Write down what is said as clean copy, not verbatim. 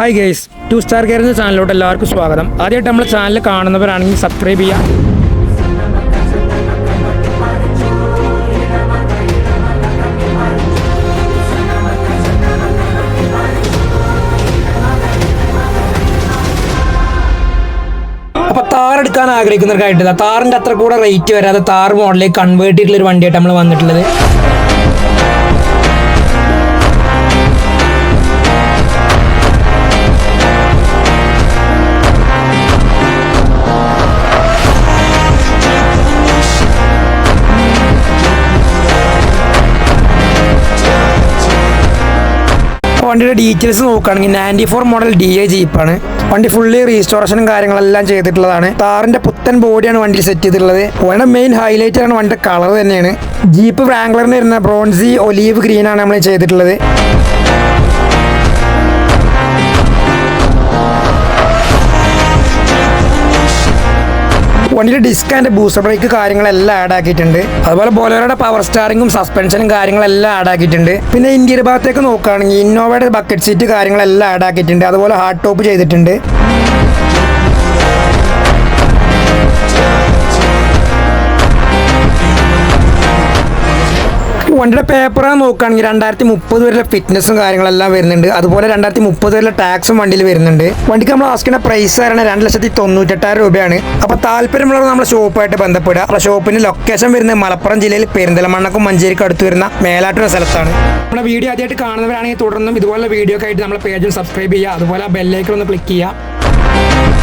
Hi guys, to star garage ചാനലിലോട്ട് എല്ലാവർക്കും സ്വാഗതം. ആദ്യമായിട്ട് നമ്മൾ ചാനൽ കാണുന്നവരാണെങ്കിൽ സബ്സ്ക്രൈബ് ചെയ്യുക. അപ്പോൾ താർ എടുക്കാൻ ആഗ്രഹിക്കുന്നവർക്കായിട്ടില്ല, താറിൻ്റെ അത്ര കൂടെ റേറ്റ് വരാതെ താർ മോഡലിലേക്ക് കൺവേർട്ട് ചെയ്തിട്ടുള്ളൊരു വണ്ടിയായിട്ട് നമ്മൾ വന്നിട്ടുള്ളത്. വണ്ടിയുടെ ഡീറ്റെയിൽസ് നോക്കുകയാണെങ്കിൽ 94 മോഡൽ DA ജീപ്പാണ്. വണ്ടി ഫുള്ളി റീസ്റ്റോറേഷനും കാര്യങ്ങളെല്ലാം ചെയ്തിട്ടുള്ളതാണ്. താറിന്റെ പുത്തൻ ബോഡിയാണ് വണ്ടിയിൽ സെറ്റ് ചെയ്തിട്ടുള്ളത്. വണ്ടിയുടെ മെയിൻ ഹൈലൈറ്റ് ആണ് വണ്ടിയുടെ കളർ തന്നെയാണ്. ജീപ്പ് വ്രാംഗ്ലറിന് വരുന്ന ബ്രോൺസി ഒലീവ് ഗ്രീൻ ആണ് നമ്മൾ ചെയ്തിട്ടുള്ളത്. വണ്ടിയുടെ ഡിസ്ക് ആൻഡ് ബൂസ്റ്റർ ബ്രേക്ക് കാര്യങ്ങളെല്ലാം ആഡ് ആക്കിയിട്ടുണ്ട്. അതുപോലെ ബൊലേറോയുടെ പവർ സ്റ്റാറിങ്ങും സസ്പെൻഷനും കാര്യങ്ങളെല്ലാം ആഡ് ആക്കിയിട്ടുണ്ട്. പിന്നെ ഇന്റീരിയർ ഭാഗത്തേക്ക് നോക്കുകയാണെങ്കിൽ ഇന്നോവയുടെ ബക്കറ്റ് സീറ്റ് കാര്യങ്ങളെല്ലാം ആഡ് ആക്കിയിട്ടുണ്ട്. അതുപോലെ ഹാർഡ് ടോപ്പ് ചെയ്തിട്ടുണ്ട്. വണ്ടിയുടെ പേപ്പർ നോക്കുകയാണെങ്കിൽ 2030 വരെ ഫിറ്റ്നസും കാര്യങ്ങളെല്ലാം വരുന്നുണ്ട്. അതുപോലെ 2030 വരെ ടാക്സും വണ്ടിയിൽ വരുന്നുണ്ട്. വണ്ടിക്ക് നമ്മൾ ആസ്കിന്റെ പ്രൈസ് പറയുന്നത് 2,98,000 രൂപയാണ്. അപ്പോൾ താല്പര്യമുള്ളവർ നമ്മുടെ ഷോപ്പായിട്ട് ബന്ധപ്പെടുക. നമ്മുടെ ഷോപ്പിന്റെ ലൊക്കേഷൻ വരുന്നത് മലപ്പുറം ജില്ലയിൽ പെരിന്തൽമണ്ണക്കും മഞ്ചേരിക്കും അടുത്ത് വരുന്ന മേലാറ്റൂർ സ്ഥലത്താണ്. നമ്മുടെ വീഡിയോ ആദ്യമായിട്ട് കാണുന്നവരാണെങ്കിൽ തുടർന്നും ഇതുപോലെ വീഡിയോ ഒക്കെ ആയിട്ട് നമ്മുടെ പേജിൽ സബ്സ്ക്രൈബ് ചെയ്യുക. അതുപോലെ ബെല്ലൈക്കൺ ഒന്ന് ക്ലിക്ക് ചെയ്യുക.